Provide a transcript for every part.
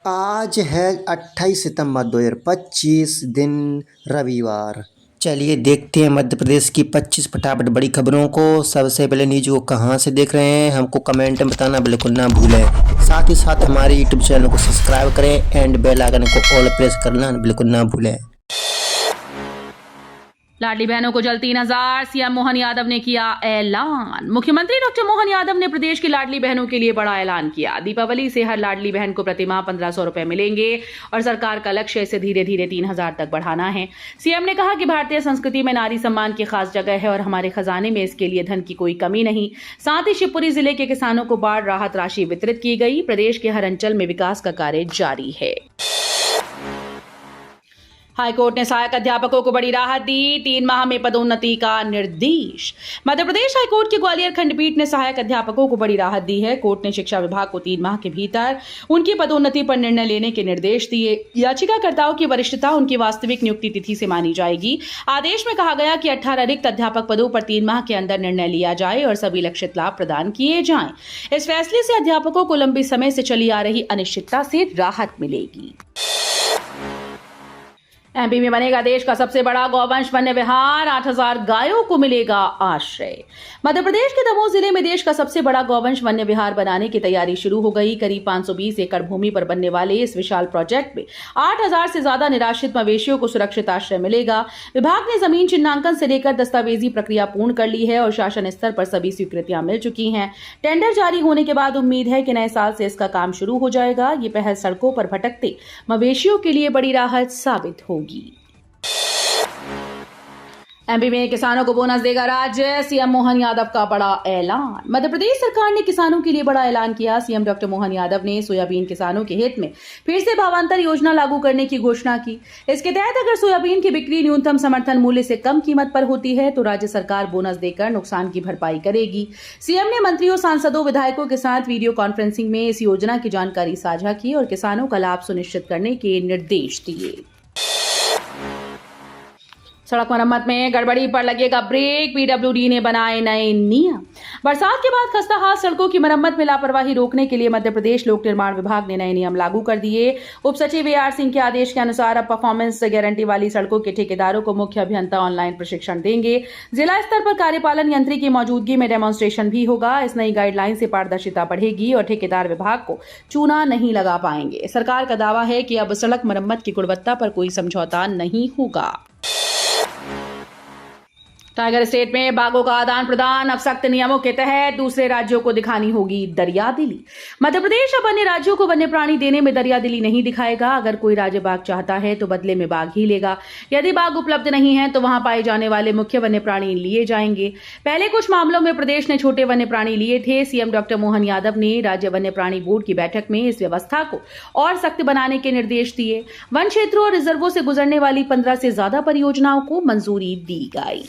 आज है 28 सितंबर 2025 दिन रविवार। चलिए देखते हैं मध्य प्रदेश की 25 फटाफट बड़ी खबरों को। सबसे पहले न्यूज को कहां से देख रहे हैं हमको कमेंट में बताना बिल्कुल ना भूलें। साथ ही साथ हमारे यूट्यूब चैनल को सब्सक्राइब करें एंड बेल आइकन को ऑल प्रेस करना बिल्कुल ना भूलें। लाडली बहनों को जल्द 3,000, सीएम मोहन यादव ने किया ऐलान। मुख्यमंत्री डॉक्टर मोहन यादव ने प्रदेश की लाडली बहनों के लिए बड़ा ऐलान किया। दीपावली से हर लाडली बहन को प्रतिमाह 1,500 रुपए मिलेंगे और सरकार का लक्ष्य इसे धीरे धीरे 3,000 तक बढ़ाना है। सीएम ने कहा कि भारतीय संस्कृति में नारी सम्मान की खास जगह है और हमारे खजाने में इसके लिए धन की कोई कमी नहीं। साथ ही शिवपुरी जिले के किसानों को बाढ़ राहत राशि वितरित की गई। प्रदेश के हर अंचल में विकास का कार्य जारी है। हाईकोर्ट ने सहायक अध्यापकों को बड़ी राहत दी, 3 माह में पदोन्नति का निर्देश। मध्य प्रदेश हाईकोर्ट की ग्वालियर खंडपीठ ने सहायक अध्यापकों को बड़ी राहत दी है। कोर्ट ने शिक्षा विभाग को 3 माह के भीतर उनकी पदोन्नति पर निर्णय लेने के निर्देश दिए। याचिकाकर्ताओं की वरिष्ठता उनकी वास्तविक नियुक्ति तिथि से मानी जाएगी। आदेश में कहा गया कि 18 रिक्त अध्यापक पदों पर 3 माह के अंदर निर्णय लिया जाए और सभी लक्षित लाभ प्रदान किए जाएं। इस फैसले से अध्यापकों को लंबी समय से चली आ रही अनिश्चितता से राहत मिलेगी। एमपी में बनेगा देश का सबसे बड़ा गौवंश वन्य विहार, 8,000 गायों को मिलेगा आश्रय। मध्य प्रदेश के दमोह जिले में देश का सबसे बड़ा गौवंश वन्य विहार बनाने की तैयारी शुरू हो गई। करीब 520 एकड़ भूमि पर बनने वाले इस विशाल प्रोजेक्ट में 8,000 से ज्यादा निराश्रित मवेशियों को सुरक्षित आश्रय मिलेगा। विभाग ने जमीन चिन्हांकन से लेकर दस्तावेजी प्रक्रिया पूर्ण कर ली है और शासन स्तर पर सभी स्वीकृतियां मिल चुकी हैं। टेंडर जारी होने के बाद उम्मीद है कि नए साल से इसका काम शुरू हो जाएगा। ये पहल सड़कों पर भटकते मवेशियों के लिए बड़ी राहत साबित होगी। एमपी में किसानों को बोनस देगा राज्य, सीएम मोहन यादव का बड़ा ऐलान। मध्य प्रदेश सरकार ने किसानों के लिए बड़ा ऐलान किया। सीएम डॉक्टर मोहन यादव ने सोयाबीन किसानों के हित में फिर से भावांतर योजना लागू करने की घोषणा की। इसके तहत अगर सोयाबीन की बिक्री न्यूनतम समर्थन मूल्य से कम कीमत पर होती है तो राज्य सरकार बोनस देकर नुकसान की भरपाई करेगी। सीएम ने मंत्रियों, सांसदों, विधायकों के साथ वीडियो कॉन्फ्रेंसिंग में इस योजना की जानकारी साझा की और किसानों का लाभ सुनिश्चित करने के निर्देश दिए। सड़क मरम्मत में गड़बड़ी पर लगेगा ब्रेक, पीडब्ल्यूडी ने बनाए नए नियम। बरसात के बाद खस्ता हाल सड़कों की मरम्मत में लापरवाही रोकने के लिए मध्य प्रदेश लोक निर्माण विभाग ने नए नियम लागू कर दिए। उप सचिव AR सिंह के आदेश के अनुसार अब परफॉर्मेंस गारंटी वाली सड़कों के ठेकेदारों को मुख्य अभियंता ऑनलाइन प्रशिक्षण देंगे। जिला स्तर पर कार्यपालन यंत्री की मौजूदगी में डेमोन्स्ट्रेशन भी होगा। इस नई गाइडलाइन से पारदर्शिता बढ़ेगी और ठेकेदार विभाग को चूना नहीं लगा पाएंगे। सरकार का दावा है कि अब सड़क मरम्मत की गुणवत्ता पर कोई समझौता नहीं होगा। टाइगर स्टेट में बाघों का आदान प्रदान, अब सख्त नियमों के तहत दूसरे राज्यों को दिखानी होगी दरियादिली। मध्य प्रदेश अब अन्य राज्यों को वन्य प्राणी देने में दरियादिली नहीं दिखाएगा। अगर कोई राज्य बाघ चाहता है तो बदले में बाघ ही लेगा। यदि बाघ उपलब्ध नहीं है तो वहां पाए जाने वाले मुख्य वन्य प्राणी लिए जाएंगे। पहले कुछ मामलों में प्रदेश ने छोटे वन्य प्राणी लिए थे। सीएम डॉक्टर मोहन यादव ने राज्य वन्य प्राणी बोर्ड की बैठक में इस व्यवस्था को और सख्त बनाने के निर्देश दिए। वन क्षेत्रों और रिजर्वों से गुजरने वाली 15 से ज्यादा परियोजनाओं को मंजूरी दी गई।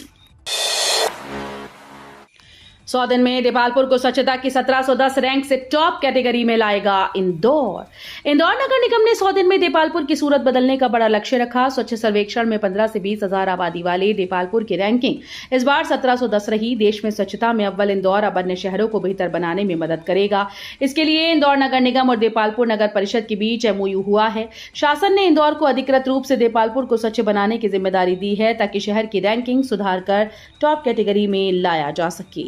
100 दिन में देपालपुर को स्वच्छता की 1710 रैंक से टॉप कैटेगरी में लाएगा इंदौर। इंदौर नगर निगम ने 100 दिन में देपालपुर की सूरत बदलने का बड़ा लक्ष्य रखा। स्वच्छ सर्वेक्षण में 15 से 20 हजार आबादी वाले देपालपुर की रैंकिंग इस बार 1710 रही। देश में स्वच्छता में अव्वल इंदौर अब अन्य शहरों को बेहतर बनाने में मदद करेगा। इसके लिए इंदौर नगर निगम और देपालपुर नगर परिषद के बीच MOU हुआ है। शासन ने इंदौर को अधिकृत रूप से देपालपुर को स्वच्छ बनाने की जिम्मेदारी दी है ताकि शहर की रैंकिंग सुधार कर टॉप कैटेगरी में लाया जा सके।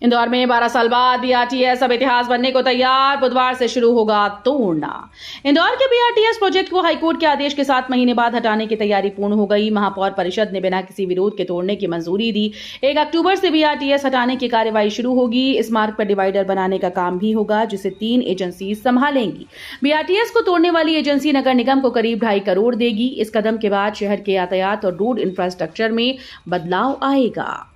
इंदौर में 12 साल बाद BRTS अब इतिहास बनने को तैयार, बुधवार से शुरू होगा तोड़ना। इंदौर के BRTS प्रोजेक्ट को हाईकोर्ट के आदेश के 7 महीने बाद हटाने की तैयारी पूर्ण हो गई। महापौर परिषद ने बिना किसी विरोध के तोड़ने की मंजूरी दी। 1 अक्टूबर से BRTS हटाने की कार्यवाही शुरू होगी। इस मार्ग पर डिवाइडर बनाने का काम भी होगा जिसे 3 एजेंसी संभालेंगी। BRTS को तोड़ने वाली एजेंसी नगर निगम को करीब 2.5 करोड़ देगी। इस कदम के बाद शहर के यातायात और रोड इंफ्रास्ट्रक्चर में बदलाव आएगा।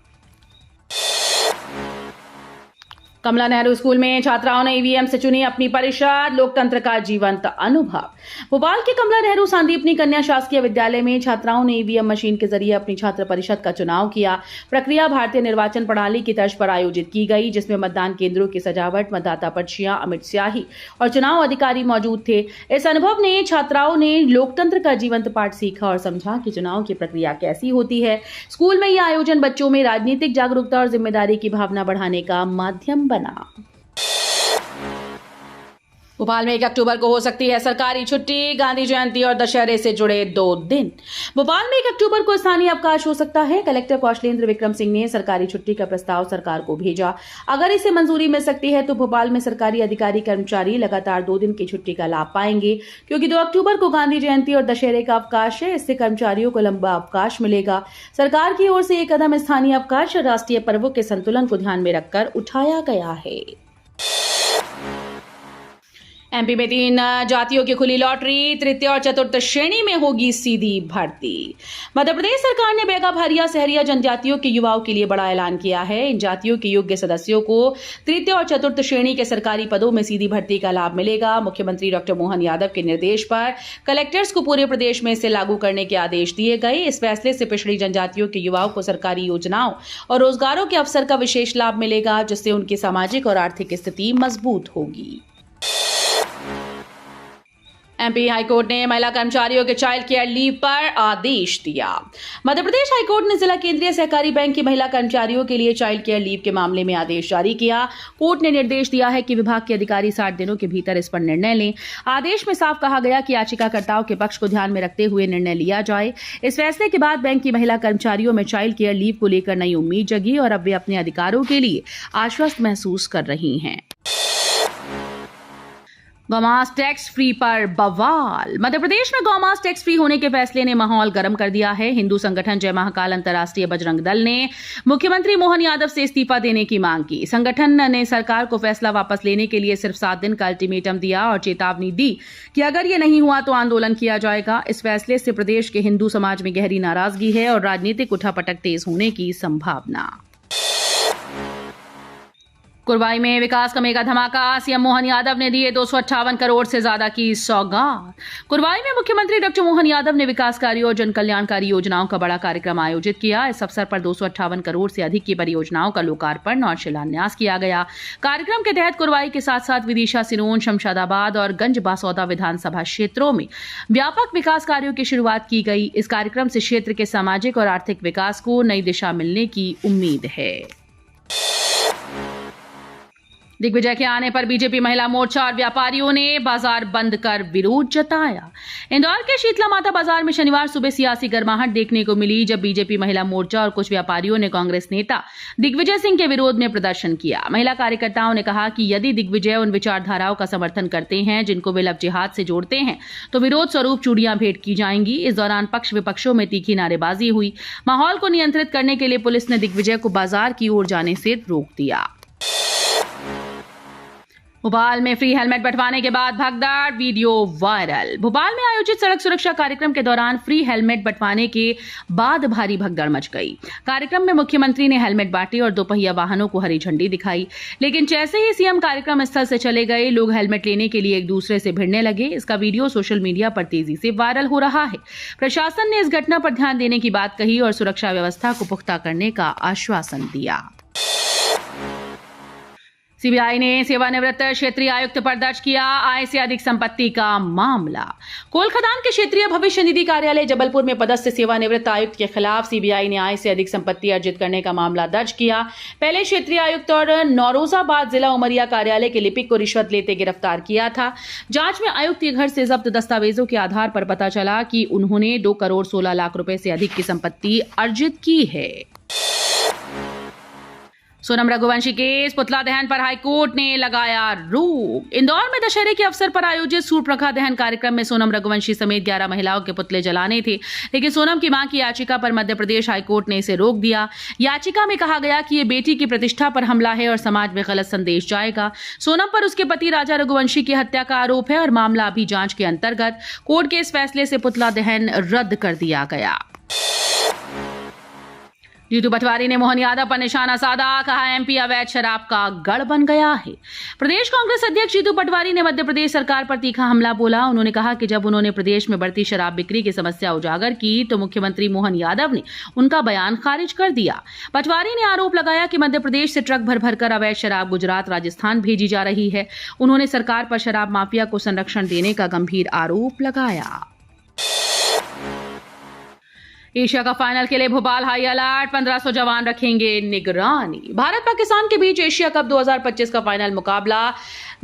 कमला नेहरू स्कूल में छात्राओं ने ईवीएम से चुनी अपनी परिषद, लोकतंत्र का जीवंत अनुभव। भोपाल के कमला नेहरू सांदीपनी कन्या शासकीय विद्यालय में छात्राओं ने ईवीएम मशीन के जरिए अपनी छात्र परिषद का चुनाव किया। प्रक्रिया भारतीय निर्वाचन प्रणाली की तर्ज पर आयोजित की गई, जिसमें मतदान केंद्रों की सजावट, मतदाता पर्चियां, अमिट स्याही और चुनाव अधिकारी मौजूद थे। इस अनुभव ने छात्राओं ने लोकतंत्र का जीवंत पाठ सीखा और समझा कि चुनाव की प्रक्रिया कैसी होती है। स्कूल में यह आयोजन बच्चों में राजनीतिक जागरूकता और जिम्मेदारी की भावना बढ़ाने का माध्यम बना। भोपाल में 1 अक्टूबर को हो सकती है सरकारी छुट्टी, गांधी जयंती और दशहरे से जुड़े 2 दिन। भोपाल में 1 अक्टूबर को स्थानीय अवकाश हो सकता है। कलेक्टर कौशलेंद्र विक्रम सिंह ने सरकारी छुट्टी का प्रस्ताव सरकार को भेजा। अगर इसे मंजूरी मिल सकती है तो भोपाल में सरकारी अधिकारी कर्मचारी लगातार 2 दिन की छुट्टी का लाभ पाएंगे, क्योंकि 2 अक्टूबर को गांधी जयंती और दशहरे का अवकाश है। इससे कर्मचारियों को लंबा अवकाश मिलेगा। सरकार की ओर से यह कदम स्थानीय अवकाश और राष्ट्रीय पर्वों के संतुलन को ध्यान में रखकर उठाया गया है। एमपी में 3 जातियों की खुली लॉटरी, तृतीय और चतुर्थ श्रेणी में होगी सीधी भर्ती। मध्य प्रदेश सरकार ने बैगा, भारिया, सहरिया जनजातियों के युवाओं के लिए बड़ा ऐलान किया है। इन जातियों के योग्य सदस्यों को तृतीय और चतुर्थ श्रेणी के सरकारी पदों में सीधी भर्ती का लाभ मिलेगा। मुख्यमंत्री डॉक्टर मोहन यादव के निर्देश पर कलेक्टर्स को पूरे प्रदेश में इसे लागू करने के आदेश दिए गए। इस फैसले से पिछड़ी जनजातियों के युवाओं को सरकारी योजनाओं और रोजगारों के अवसर का विशेष लाभ मिलेगा, जिससे उनकी सामाजिक और आर्थिक स्थिति मजबूत होगी। एमपी हाईकोर्ट ने महिला कर्मचारियों के चाइल्ड केयर लीव पर आदेश दिया। मध्य प्रदेश हाईकोर्ट ने जिला केंद्रीय सहकारी बैंक की महिला कर्मचारियों के लिए चाइल्ड केयर लीव के मामले में आदेश जारी किया। कोर्ट ने निर्देश दिया है कि विभाग के अधिकारी 60 दिनों के भीतर इस पर निर्णय लें। आदेश में साफ कहा गया कि याचिकाकर्ताओं के पक्ष को ध्यान में रखते हुए निर्णय लिया जाए। इस फैसले के बाद बैंक की महिला कर्मचारियों में चाइल्ड केयर लीव को लेकर नई उम्मीद जगी और अब वे अपने अधिकारों के लिए आश्वस्त महसूस कर रही हैं। गौमांस टैक्स फ्री पर बवाल। मध्य प्रदेश में गौमांस टैक्स फ्री होने के फैसले ने माहौल गर्म कर दिया है। हिंदू संगठन जय महाकाल अंतर्राष्ट्रीय बजरंग दल ने मुख्यमंत्री मोहन यादव से इस्तीफा देने की मांग की। संगठन ने सरकार को फैसला वापस लेने के लिए सिर्फ 7 दिन का अल्टीमेटम दिया और चेतावनी दी कि अगर ये नहीं हुआ तो आंदोलन किया जाएगा। इस फैसले से प्रदेश के हिंदू समाज में गहरी नाराजगी है और राजनीतिक उठापटक तेज होने की संभावना। कुरवाई में विकास का मेगा धमाका, सीएम मोहन यादव ने दिए 258 करोड़ से ज्यादा की सौगात। कुरवाई में मुख्यमंत्री डॉक्टर मोहन यादव ने विकास कार्यों और जन कल्याणकारी योजनाओं का बड़ा कार्यक्रम आयोजित किया। इस अवसर पर 258 करोड़ से अधिक की परियोजनाओं का लोकार्पण और शिलान्यास किया गया। कार्यक्रम के तहत कुरवाई के साथ साथ विदिशा, सिरोंज, शमशादाबाद और गंज बासौदा विधानसभा क्षेत्रों में व्यापक विकास कार्यों की शुरुआत की गई। इस कार्यक्रम से क्षेत्र के सामाजिक और आर्थिक विकास को नई दिशा मिलने की उम्मीद है। दिग्विजय के आने पर बीजेपी महिला मोर्चा और व्यापारियों ने बाजार बंद कर विरोध जताया। इंदौर के शीतला माता बाजार में शनिवार सुबह सियासी गर्माहट देखने को मिली, जब बीजेपी महिला मोर्चा और कुछ व्यापारियों ने कांग्रेस नेता दिग्विजय सिंह के विरोध में प्रदर्शन किया। महिला कार्यकर्ताओं ने कहा कि यदि दिग्विजय उन विचारधाराओं का समर्थन करते हैं जिनको वे लव जिहाद से जोड़ते हैं तो विरोध स्वरूप चूड़ियां भेंट की जाएंगी। इस दौरान पक्ष विपक्षों में तीखी नारेबाजी हुई। माहौल को नियंत्रित करने के लिए पुलिस ने दिग्विजय को बाजार की ओर जाने से रोक दिया। भोपाल में फ्री हेलमेट बंटवाने के बाद भगदड़, वीडियो वायरल। भोपाल में आयोजित सड़क सुरक्षा कार्यक्रम के दौरान फ्री हेलमेट बंटवाने के बाद भारी भगदड़ मच गई। कार्यक्रम में मुख्यमंत्री ने हेलमेट बांटे और 2 पहिया वाहनों को हरी झंडी दिखाई, लेकिन जैसे ही सीएम कार्यक्रम स्थल से चले गए, लोग हेलमेट लेने के लिए एक दूसरे से भिड़ने लगे। इसका वीडियो सोशल मीडिया पर तेजी से वायरल हो रहा है। प्रशासन ने इस घटना पर ध्यान देने की बात कही और सुरक्षा व्यवस्था को पुख्ता करने का आश्वासन दिया। सीबीआई ने सेवानिवृत्त क्षेत्रीय आयुक्त पर दर्ज किया आय से अधिक संपत्ति का मामला। कोल खदान के क्षेत्रीय भविष्य निधि कार्यालय जबलपुर में पदस्थ सेवानिवृत्त आयुक्त के खिलाफ सीबीआई ने आय से अधिक संपत्ति अर्जित करने का मामला दर्ज किया। पहले क्षेत्रीय आयुक्त और नौरोजाबाद जिला उमरिया कार्यालय के लिपिक को रिश्वत लेते गिरफ्तार किया था। जांच में आयुक्त के घर से जब्त दस्तावेजों के आधार पर पता चला कि उन्होंने 2 करोड़ 16 लाख रुपए से अधिक की संपत्ति अर्जित की है। सोनम रघुवंशी केस, पुतला दहन पर हाईकोर्ट ने लगाया रोक। इंदौर में दशहरे के अवसर पर आयोजित सूर्पणखा दहन कार्यक्रम में सोनम रघुवंशी समेत 11 महिलाओं के पुतले जलाने थे, लेकिन सोनम की मां की याचिका पर मध्य प्रदेश हाईकोर्ट ने इसे रोक दिया। याचिका में कहा गया कि ये बेटी की प्रतिष्ठा पर हमला है और समाज में गलत संदेश जाएगा। सोनम पर उसके पति राजा रघुवंशी की हत्या का आरोप है और मामला अभी जांच के अंतर्गत। कोर्ट के इस फैसले से पुतला दहन रद्द कर दिया गया। जीतू पटवारी ने मोहन यादव पर निशाना साधा, कहा एमपी अवैध शराब का गढ़ बन गया है। प्रदेश कांग्रेस अध्यक्ष जीतू पटवारी ने मध्य प्रदेश सरकार पर तीखा हमला बोला। उन्होंने कहा कि जब उन्होंने प्रदेश में बढ़ती शराब बिक्री की समस्या उजागर की तो मुख्यमंत्री मोहन यादव ने उनका बयान खारिज कर दिया। पटवारी ने आरोप लगाया कि मध्य प्रदेश से ट्रक भर भरकर अवैध शराब गुजरात, राजस्थान भेजी जा रही है। उन्होंने सरकार पर शराब माफिया को संरक्षण देने का गंभीर आरोप लगाया। एशिया कप फाइनल के लिए भोपाल हाई अलर्ट, 1500 जवान रखेंगे निगरानी। भारत पाकिस्तान के बीच एशिया कप 2025 का फाइनल मुकाबला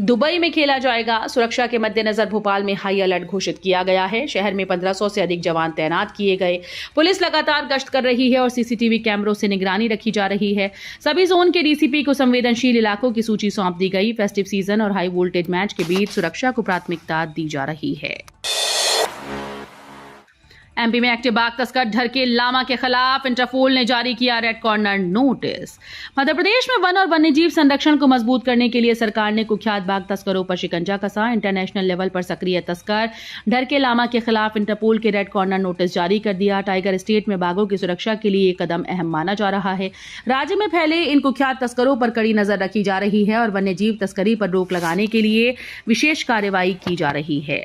दुबई में खेला जाएगा। सुरक्षा के मद्देनजर भोपाल में हाई अलर्ट घोषित किया गया है। शहर में 1500 से अधिक जवान तैनात किए गए। पुलिस लगातार गश्त कर रही है और सीसीटीवी कैमरों से निगरानी रखी जा रही है। सभी जोन के डीसीपी को संवेदनशील इलाकों की सूची सौंप दी गई। फेस्टिव सीजन और हाई वोल्टेज मैच के बीच सुरक्षा को प्राथमिकता दी जा रही है। एमपी में एक्टिव बाघ तस्कर ढरके लामा के खिलाफ इंटरपोल ने जारी किया red corner notice. Madhya Pradesh में वन और वन्यजीव संरक्षण को मजबूत करने के लिए सरकार ने कुख्यात बाघ तस्करों पर शिकंजा कसा। इंटरनेशनल लेवल पर सक्रिय तस्कर ढरके लामा के खिलाफ इंटरपोल के रेड कॉर्नर नोटिस जारी कर दिया। टाइगर स्टेट में बाघों की सुरक्षा के लिए ये कदम अहम माना जा रहा है। राज्य में फैले इन कुख्यात तस्करों पर कड़ी नजर रखी जा रही है और वन्यजीव तस्करी पर रोक लगाने के लिए विशेष कार्रवाई की जा रही है।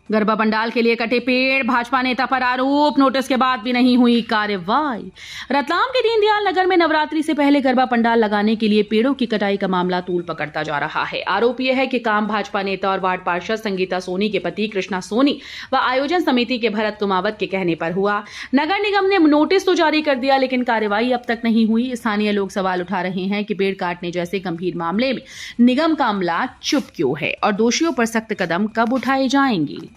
गरबा पंडाल के लिए कटे पेड़, भाजपा नेता पर आरोप, नोटिस के बाद भी नहीं हुई कार्रवाई। रतलाम के दीनदयाल नगर में नवरात्रि से पहले गरबा पंडाल लगाने के लिए पेड़ों की कटाई का मामला तूल पकड़ता जा रहा है। आरोप यह है कि काम भाजपा नेता और वार्ड पार्षद संगीता सोनी के पति कृष्णा सोनी व आयोजन समिति के भरत कुमावत के कहने पर हुआ। नगर निगम ने नोटिस तो जारी कर दिया, लेकिन कार्रवाई अब तक नहीं हुई। स्थानीय लोग सवाल उठा रहे हैं कि पेड़ काटने जैसे गंभीर मामले में निगम का अमला चुप क्यों है और दोषियों पर सख्त कदम कब उठाए जाएंगे।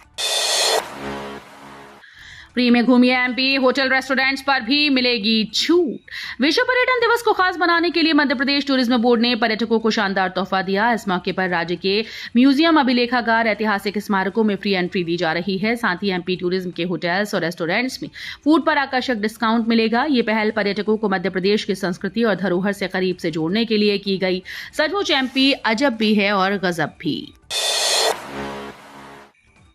फ्री में घूमिए एमपी, होटल रेस्टोरेंट्स पर भी मिलेगी छूट। विश्व पर्यटन दिवस को खास बनाने के लिए मध्य प्रदेश टूरिज्म बोर्ड ने पर्यटकों को शानदार तोहफा दिया। इस मौके पर राज्य के म्यूजियम, अभिलेखागार, ऐतिहासिक स्मारकों में फ्री एंट्री दी जा रही है। साथ ही एमपी टूरिज्म के होटल्स और रेस्टोरेंट्स में फूड पर आकर्षक डिस्काउंट मिलेगा। ये पहल पर्यटकों को मध्य प्रदेश की संस्कृति और धरोहर से करीब से जोड़ने के लिए की गई। सचमुच एमपी अजब भी है और गजब भी।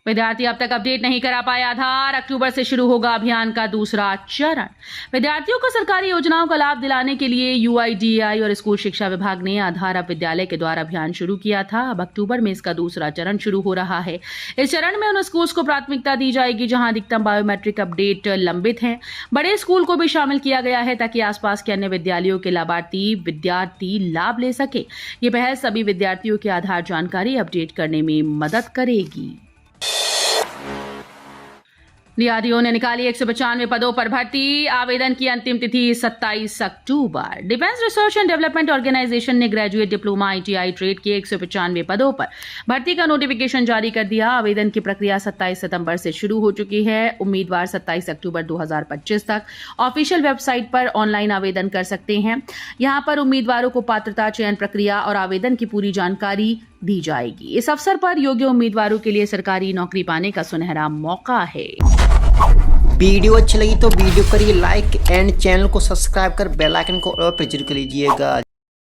विद्यार्थी अब तक अपडेट नहीं करा पाए आधार, अक्टूबर से शुरू होगा अभियान का दूसरा चरण। विद्यार्थियों को सरकारी योजनाओं का लाभ दिलाने के लिए यूआईडीएआई और स्कूल शिक्षा विभाग ने आधार अब विद्यालय के द्वारा अभियान शुरू किया था। अब अक्टूबर में इसका दूसरा चरण शुरू हो रहा है। इस चरण में उन स्कूल्स को प्राथमिकता दी जाएगी जहां अधिकतम बायोमेट्रिक अपडेट लंबित हैं। बड़े स्कूल को भी शामिल किया गया है ताकि आसपास के अन्य विद्यालयों के लाभार्थी विद्यार्थी लाभ ले सके। ये पहल सभी विद्यार्थियों की आधार जानकारी अपडेट करने में मदद करेगी। डीआरडीओ ने निकाली 195 पदों पर भर्ती। आवेदन की अंतिम तिथि 27 October. Defence research and development organisation ने ग्रेजुएट, डिप्लोमा, आईटीआई ट्रेड के 195 पदों पर भर्ती का नोटिफिकेशन जारी कर दिया। आवेदन की प्रक्रिया 27 सितंबर से शुरू हो चुकी है। उम्मीदवार 27 अक्टूबर 2025 तक ऑफिशियल वेबसाइट पर ऑनलाइन आवेदन कर सकते हैं। यहां पर उम्मीदवारों को पात्रता, चयन प्रक्रिया और आवेदन की पूरी जानकारी दी जाएगी। इस अवसर पर योग्य उम्मीदवारों के लिए सरकारी नौकरी पाने का सुनहरा मौका है। वीडियो अच्छी लगी तो वीडियो करिए लाइक एंड चैनल को सब्सक्राइब कर बेल आइकन को और प्रेस कर लीजिएगा।